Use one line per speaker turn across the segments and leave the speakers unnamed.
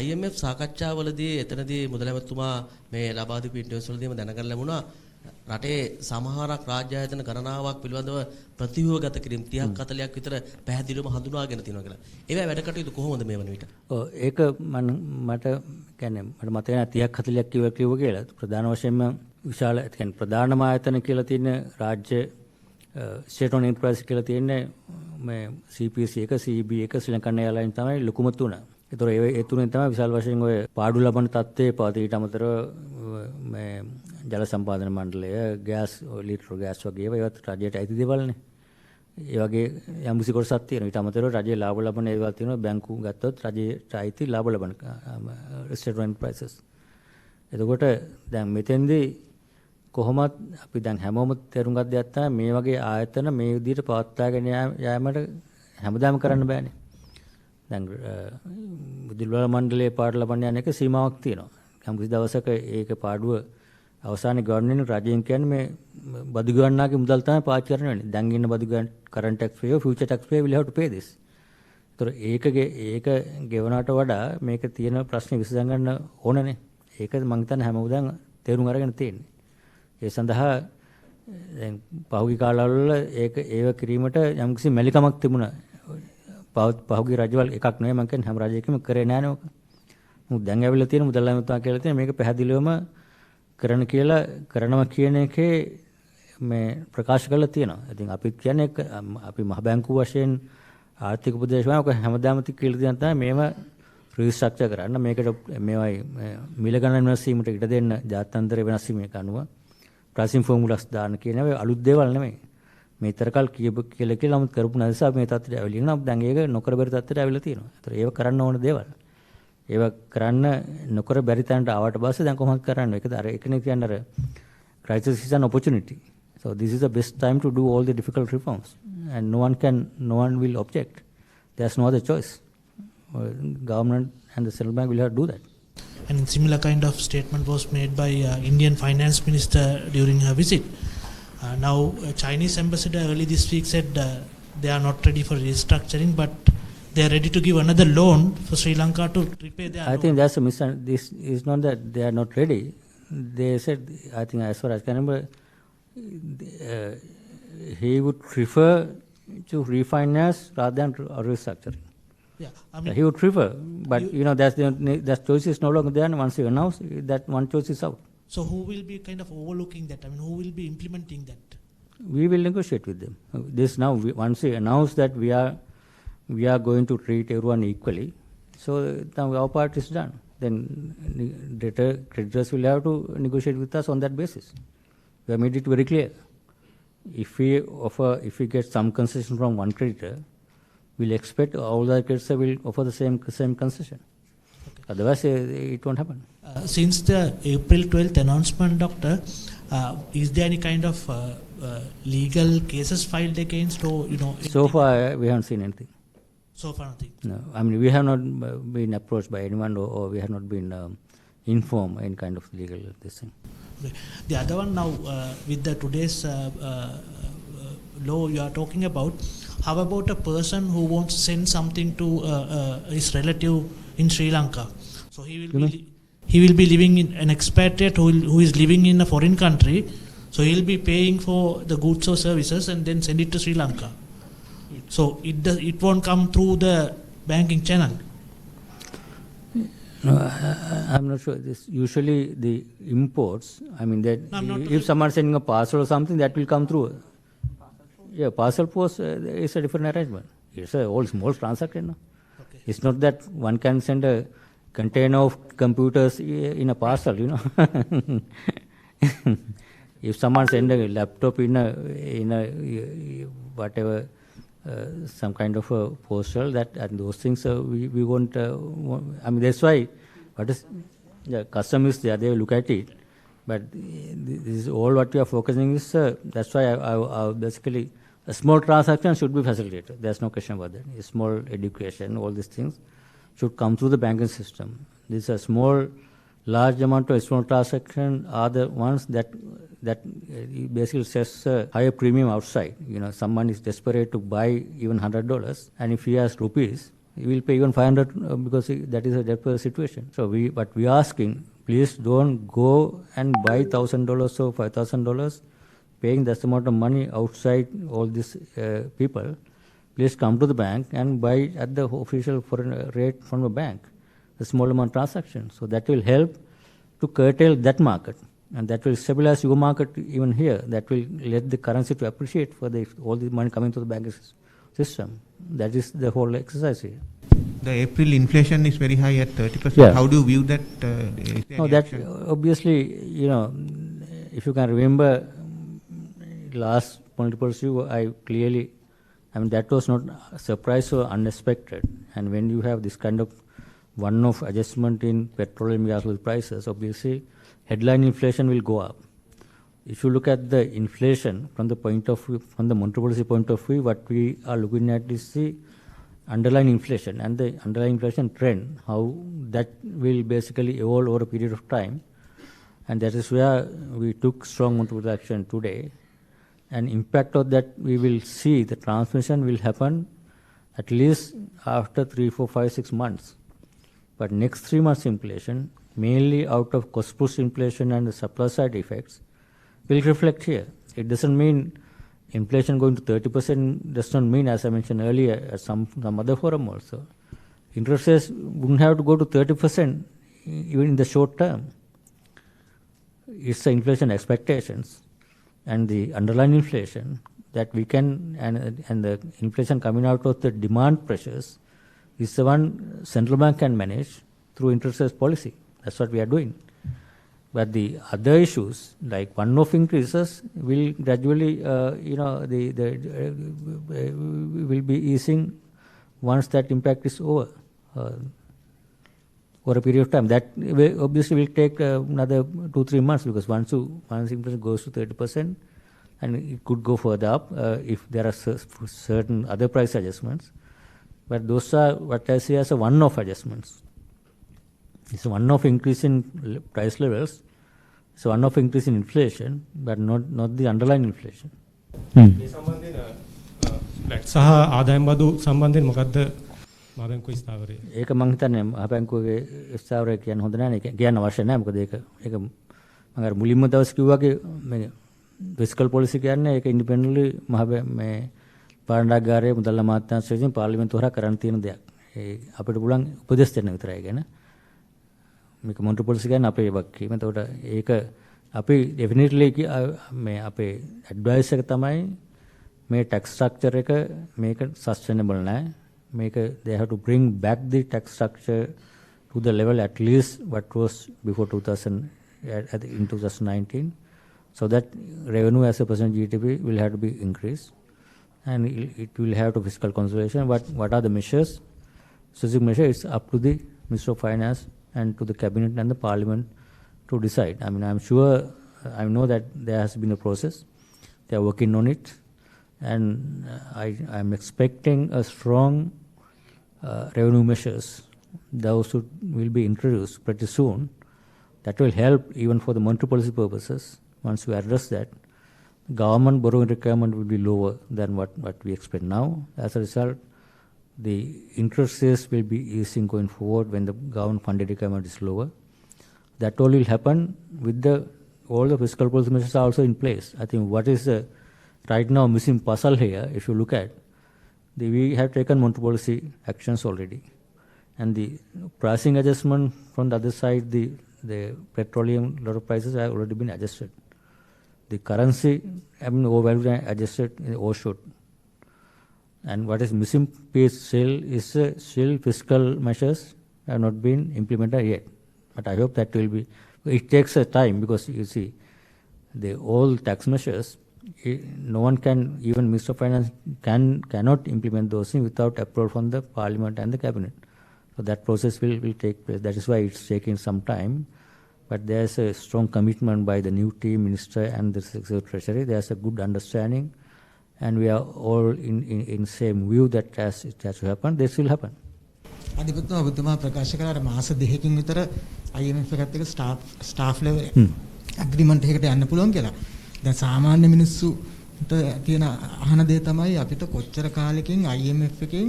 IMF සාකච්ඡාවලදී එතනදී මුදල් ඇමතුමා මේ ලබා දීපු ඉන්ටර්වියුස් වලදීම දැනගන්න ලැබුණා රටේ සමහරක් රාජ්‍ය ආයතන ගණනාවක් පිළිබඳව ප්‍රතිව්‍යුහගත කිරීම 30ක් 40ක් විතර පැහැදිලිවම හඳුනාගෙන තියෙනවා කියලා. ඒවා වැඩ කටයුතු කොහොමද මේ වන විට?
ඔව් ඒක මට කියන්නේ මට මතක නැහැ 30ක් 40ක් කිව්ව කියලා. ප්‍රධාන වශයෙන්ම විශාල කියන්නේ ප්‍රධානම ආයතන කියලා තියෙන රාජ්‍ය ස්ටේට් ඔන් එන්ටර්ප්‍රයිස් කියලා තියෙන්නේ මේ CPC එක CB එක ශ්‍රී ලංකන් එයාර්ලයින්ස් තමයි ලොකුම තුන. ඒතර ඒ තුනෙන් තමයි විශාල වශයෙන් ඔය පාඩු ලබන තත්ත්වයේ පවතී. ඊට අමතරව මේ ජල සම්පාදන මණ්ඩලය ගෑස් ලීටර් ගෑස් වගේ ඒවත් රජයට අයිති දේවල්නේ. ඒ වගේ යම්කිසි කොටසක් තියෙනවා. ඊට අමතරව රජයේ ලාභ ලබන ඒවා තියෙනවා. බැංකු ගත්තොත් රජයට අයිති ලාභ ලබන ස්ටේට් ඔන් එන්ටර්ප්‍රයිසස්. එතකොට දැන් මෙතෙන්දී කොහොමත් අපි දැන් හැමෝම තේරුම් ගන්න දෙයක් තමයි මේ වගේ ආයතන මේ විදිහට පවත්වාගෙන යාමට හැමදාම කරන්න බෑනේ. දැන් විදුලි මණ්ඩලයේ පාඩු ලබන්න යන එක සීමාවක් තියෙනවා. යම්කිසි දවසක ඒක පාඩුව අවසානයේ ගවර්නමන්ට් රජයෙන් කියන්නේ මේ බදු ගණනාගේ මුදල් තමයි පාවිච්චි කරන්න වෙන්නේ. දැන් ඉන්න බදු ගණන් current tax pay future tax pay will have to pay this. ඒතර ඒක ගෙවනට වඩා මේක තියෙන ප්‍රශ්නේ විසඳ ගන්න ඕනනේ. ඒක මම හිතන්නේ හැමෝම තේරුම් අරගෙන තියෙන්නේ. ඒ සඳහා දැන් පහුගිය කාලවල ඒව කිරීමට යම්කිසි මැලිකමක් තිබුණා. පහුගිය රජවල් එකක් නෙවෙයි මම කියන්නේ හැම රජයකම කරේ නැහැ නෝක. මොකද දැන් ඇවිල්ලා තියෙන මුදල් ඇමතුමා කියලා තියෙන මේක පැහැදිලිවම කරනවා කියන එකේ මේ ප්‍රකාශ කරලා තියෙනවා. ඉතින් අපිත් කියන්නේ අපි මහ බැංකුව වශයෙන් ආර්ථික උපදේශකයන් ඔක හැමදාම කියලා තියෙන තමයි මේව රීස්ට්‍රක්චර් කරන්න මේකට මේවයි මිල ගණන් වෙනස් වීමට ඉඩ දෙන්න ජාත්‍යන්තර වෙනස් වීමක අනුව ප්‍රයිසින් ෆෝමුලාස් දාන්න කියන ඒවා අලුත් දේවල් නෙමෙයි. මේ තරකල් කියලා නමුත් කරපු නිසා මේ තත්ත්වයට ඇවිල්ලා නම් දැන් ඒක නොකර බැරි තත්ත්වයට ඇවිල්ලා තියෙනවා. ඒතර ඒව කරන්න ඕන දේවල්. ඒව කරන්න නොකර බැරි තැනට ආවට පස්සේ දැන් කොහොමද කරන්නේ? ඒකද අර එකනේ කියන්නේ අර crisis is an opportunity. So this is the best time to do all the difficult reforms and no one will object. There's no other choice. Government and the central bank will have to do that.
And similar kind of statement was made by Indian finance minister during her visit. Now Chinese ambassador early this week said they are not ready for restructuring, but they are ready to give another loan for Sri Lanka to repay their loan.
I think that's a misunderstanding. This is not that they are not ready. They said, I think as far as I can remember, he would prefer to refinance rather than restructuring.
Yeah, I mean,
he would prefer, but that choice is no longer there. And once you announce that one choice is out.
So who will be kind of overlooking that? I mean, who will be implementing that?
We will negotiate with them. This now, once we announce that we are going to treat everyone equally, so now our part is done. Then creditors will have to negotiate with us on that basis. We have made it very clear. If we get some concession from one creditor, we'll expect all the creditors will offer the same concession. Okay. Otherwise, it won't happen.
Since the April 12th announcement, Doctor, is there any kind of legal cases filed against, or
So far, we haven't seen anything.
So far, nothing.
No, I mean we have not been approached by anyone, or we have not been informed in kind of legal this thing.
Okay. The other one now, with the today's law you are talking about, how about a person who wants to send something to his relative in Sri Lanka? So he will be living in an expatriate who is living in a foreign country. So he will be paying for the goods or services and then send it to Sri Lanka. So it won't come through the banking channel.
No, I'm not sure. Usually the imports, I mean that if someone sending a parcel or something, that will come through. Yeah, parcel post is a different arrangement. It's a all small transaction. No? Okay. It's not that one can send a container of computers in a parcel, If someone send a laptop in a whatever some kind of a postal and those things we won't. I mean that's why. What is the custom is there? They will look at it, but this is all what we are focusing is. That's why I basically a small transaction should be facilitated. There's no question about that. A small education, all these things should come through the banking system. This is a small, large amount of small transaction are the ones that basically sets a higher premium outside. Someone is desperate to buy even $100, and if he has rupees, you will pay even 500 because that is a desperate situation. So what we are asking, please don't go and buy $1,000 or $5,000, paying that amount of money outside all these people. Please come to the bank and buy at the official foreign rate from the bank, a small amount transaction. So that will help to curtail that market, and that will stabilize your market even here. That will let the currency to appreciate for all the money coming to the banking system. That is the whole exercise here.
The April inflation is very high at 30%.
Yeah.
How do you view that?
No, that obviously, if you can remember last political issue, that was not a surprise or unexpected. And when you have this kind of one-off adjustment in petroleum gas prices, obviously headline inflation will go up. If you look at the inflation from the monetary policy point of view, what we are looking at is the underlying inflation and the underlying inflation trend, how that will basically evolve over a period of time. And that is where we took strong monetary action today. And impact of that, we will see the transmission will happen at least after 3, 4, 5, 6 months. But next 3 months inflation, mainly out of cost push inflation and the supply side effects, will reflect here. It doesn't mean inflation going to 30%, does not mean, as I mentioned earlier, at some other forum also. Interest rates wouldn't have to go to 30% even in the short term. It's the inflation expectations and the underlying inflation that we can, and the inflation coming out of the demand pressures is the one central bank can manage through interest rate policy. That's what we are doing. But the other issues, like one-off increases, will gradually, will be easing once that impact is over, for a period of time. That obviously will take another 2-3 months, because once inflation goes to 30%, and it could go further up if there are certain other price adjustments. But those are what I see as a one-off adjustments. It's a one-off increase in price levels. It's a one-off increase in inflation, but not the underlying inflation.
මේ සම්බන්ධයෙන් flat සහ ආදායම් බදු සම්බන්ධයෙන් මොකද්ද මහබැංකුවේ ස්ථාවරය?
ඒක මම හිතන්නේ මහබැංකුවේ ස්ථාවරය කියන්න හොඳ නැහැ නේ. කියන්න අවශ්‍ය නැහැ. මොකද ඒක මම අර මුලින්ම දවස් කිව්වාගේ මේ ෆිස්කල් පොලිසි කියන්නේ ඒක ඉන්ඩිපෙන්ඩන්ට්ලි මේ පාලනාගාරයේ මුදල් අමාත්‍යාංශය විසින් පාර්ලිමේන්තුව හරහා කරන්න තියෙන දෙයක්. ඒ අපිට පුළුවන් උපදෙස් දෙන්න විතරයි ගැන. මේක මොන්ටරි පොලිසි කියන්නේ අපේ වක්කීම. එතකොට ඒක අපි ඩෙෆිනිට්ලි මේ අපේ ඇඩ්වයිස් එක තමයි මේ ටැක්ස් ස්ට්‍රක්චර් එක මේක සස්ටේනබල් නැහැ. මේක they have to bring back the tax structure to the level at least what was before 2019, so that revenue as a percent GDP will have to be increased, and it will have to fiscal consolidation. What are the measures? Specific measure is up to the Minister of Finance and to the Cabinet and the Parliament to decide. I mean, I know that there has been a process. They are working on it, and I am expecting a strong revenue measures. Those will be introduced pretty soon. That will help even for the monetary policy purposes. Once we address that, government borrowing requirement will be lower than what we expect now. As a result, the interest rates will be easing going forward when the government funded requirement is lower. That all will happen with all the fiscal policy measures are also in place. I think what is right now missing puzzle here, if you look at, we have taken monetary policy actions already. And the pricing adjustment from the other side, the petroleum, lot of prices have already been adjusted. The currency, overvalued and adjusted, overshot. And what is missing piece still is still fiscal measures have not been implemented yet. But I hope that will be. It takes a time, because you see, all tax measures, no one can, even Minister of Finance cannot implement those things without approval from the Parliament and the Cabinet. So that process will take place. That is why it's taking some time. But there's a strong commitment by the new team, Minister and the Secretary of Treasury. There's a good understanding, and we are all in same view that it has to happen. This will happen.
අධිපතිතුමා ඔබතුමා ප්‍රකාශ කළා මාස 2කින් විතර IMF එකත් එක්ක staff level agreement එකකට යන්න පුළුවන් කියලා. දැන් සාමාන්‍ය මිනිස්සුන්ට තියෙන අහන දේ තමයි අපිට කොච්චර කාලෙකින් IMF එකෙන්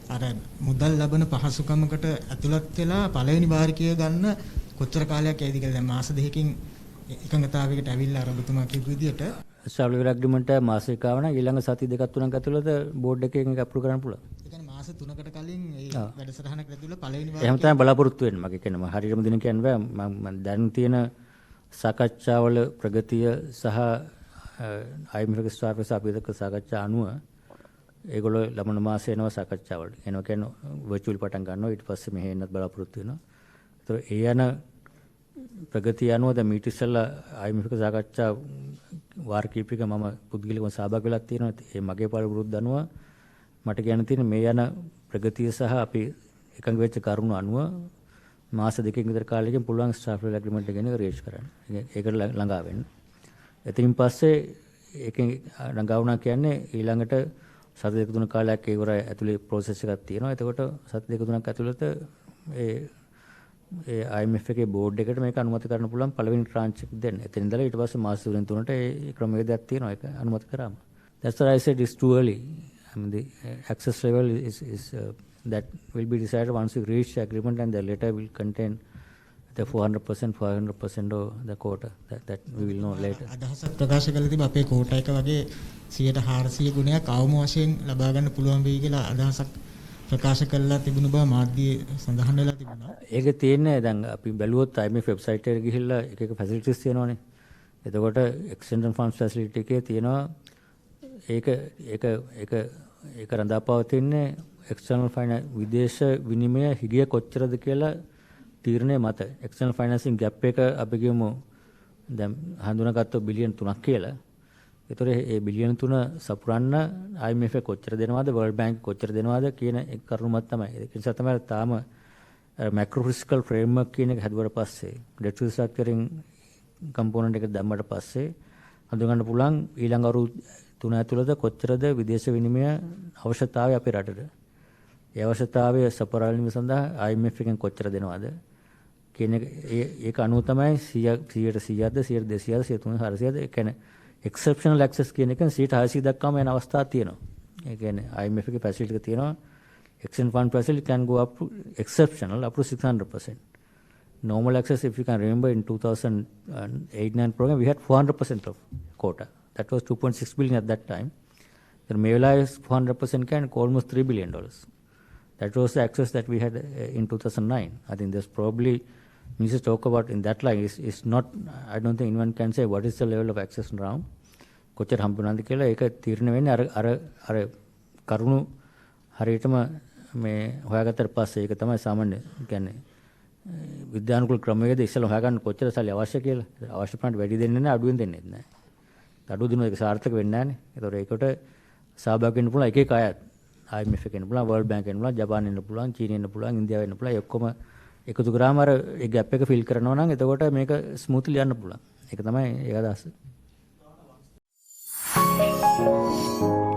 අර මුදල් ලබන පහසුකමකට ඇතුළත් වෙලා පළවෙනි වාරිකය ගන්න කොච්චර කාලයක් ඇයිද කියලා දැන් මාස දෙකකින් එකඟතාවයකට ඇවිල්ලා අර ඔබතුමා කියපු විදිහට
ට්‍රැවලර් ඇග්‍රීමන්ට් එක මාසික ආවන ඊළඟ සති දෙකක් තුනක් ඇතුළත බෝඩ් එකකින් ඒක අප්‍රූව් කරන්න පුළුවන්.
ඒ කියන්නේ මාස 3කට කලින් ඒ වැඩසටහනකට ඇතුළත පළවෙනි
එහෙම
වාරිකය
තමයි බලාපොරොත්තු වෙන්නේ. මගේ කියන්නේ මම හරියටම දින කියන්න බෑ. මම දැන් තියෙන සාකච්ඡාවල ප්‍රගතිය සහ IMF ස්ටාෆ් එක අපි දෙක සාකච්ඡා අනුව ඒගොල්ලෝ ළමන මාසේ එනවා සාකච්ඡාවලට. එනවා කියන්නේ වර්චුවල් පටන් ගන්නවා ඊට පස්සේ මෙහෙ එන්නත් බලාපොරොත්තු වෙනවා. ඒතර ඒ යන ප්‍රගතිය අනුව දැන් මීට ඉස්සෙල්ලා IMF සාකච්ඡා වාර කිහිපයක මම පුද්ගලිකව සහභාගී වෙලා තියෙනවා. ඒ මගේ පරිවෘත්ත අනුව මට කියන්න තියෙන්නේ මේ යන ප්‍රගතිය සහ අපි එකඟ වෙච්ච කරුණු අනුව මාස දෙකකින් විතර කාලයකින් පුළුවන් ස්ටාෆ් ලෙවල් ඇග්‍රීමන්ට් එක ගැන රේජ් කරන්න. ඒකට ළඟා වෙන්න. එතනින් පස්සේ ඒකෙන් ළඟා වුණා කියන්නේ ඊළඟට සති දෙක තුන කාලයක් ඒ වර ඇතුලේ ප්‍රොසෙස් එකක් තියෙනවා. එතකොට සති දෙක තුනක් ඇතුළත ඒ IMF එකේ බෝඩ් එකට මේක අනුමත කරන්න පුළුවන් පළවෙනි ට්‍රාන්ච් එක දෙන්න. එතන ඉඳලා ඊට පස්සේ මාස 3ට ඒ ක්‍රමවේදයක් තියෙනවා ඒක අනුමත කරාම. That's why I said it's too early. I mean the access level is that will be decided once we reach agreement and the letter will contain the 400% 500% of the quota that we will know later.
අදහසක් ප්‍රකාශ කළ තිබ්බ අපේ quota එක වගේ 400 ගුණයක් අවම වශයෙන් ලබා ගන්න පුළුවන් වෙයි කියලා අදහසක් ප්‍රකාශ කළා තිබුණු බව මාධ්‍යයේ සඳහන් වෙලා තිබුණා.
ඒක තියෙන්නේ දැන් අපි බැලුවොත් IMF වෙබ්සයිට් එකට ගිහිල්ලා එක එක ෆැසිලිටිස් තියෙනවානේ. එතකොට extension funds facility එකේ තියෙනවා ඒක රඳාපවතින්නේ external finance විදේශ විනිමය හිගිය කොච්චරද කියලා තීරණය මත external financing gap එක අපි කියමු දැන් හඳුනාගත්ත බිලියන් 3ක් කියලා. ඒතර ඒ බිලියන් 3 සපුරන්න IMF කොච්චර දෙනවද World Bank කොච්චර දෙනවද කියන එක කරුණු මත තමයි. ඒ නිසා තමයි තාම macro fiscal framework කියන එක හදුවට පස්සේ debt restructuring component එක දැම්මට පස්සේ හඳුනගන්න පුළුවන් ඊළඟ අවුරුදු 3 ඇතුළත කොච්චරද විදේශ විනිමය අවශ්‍යතාවය අපේ රටට. ඒ අවශ්‍යතාවය සපුරාලීම සඳහා IMF එකෙන් කොච්චර දෙනවද කියන එක ඒක අනුව තමයි 100ට 100ක්ද 100ට 200ද 100ට 400ද ඒ කියන්නේ exceptional access කියන එක 600 දක්වාම යන අවස්ථා තියෙනවා. ඒ කියන්නේ IMF එකේ facility එක තියෙනවා. Extension fund facility can go up to exceptional up to 600%. Normal access, if you can remember, in 2008-9 program we had 400% of quota. That was 2.6 billion at that time. The Mevla is 400% can almost $3 billion. That was the access that we had in 2009. I think there's probably means to talk about in that line is not. I don't think anyone can say what is the level of access now. කොච්චර හම්බුනාද කියලා ඒක තීරණය වෙන්නේ අර කරුණු හරියටම මේ හොයාගත්තට පස්සේ ඒක තමයි සාමාන්‍ය කියන්නේ විද්‍යානුකූල ක්‍රමවේද ඉස්සෙල්ලා හොයාගන්න කොච්චර සල්ලි අවශ්‍ය කියලා. අවශ්‍ය ප්‍රමාණයට වැඩි දෙන්නේ නැහැ අඩුවෙන් දෙන්නේ නැහැ. අඩු දිනුවා ඒක සාර්ථක වෙන්නේ නැහැනේ. ඒතකොට ඒකට සහභාගී වෙන්න පුළුවන් එක එක අයත් IMF එකෙන් පුළුවන් World Bank එකෙන් පුළුවන් ජපාන් එන්න පුළුවන් චීනෙ එන්න පුළුවන් ඉන්දියාව එන්න පුළුවන් ඒ ඔක්කොම එකතු කරාම අර ඒ ગેප් එක ෆිල් කරනවා නම් එතකොට මේක ස්මූත්ලි යන්න පුළුවන්. ඒක තමයි ඒක අදහස.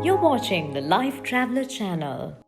You're watching the Lifetraveler channel.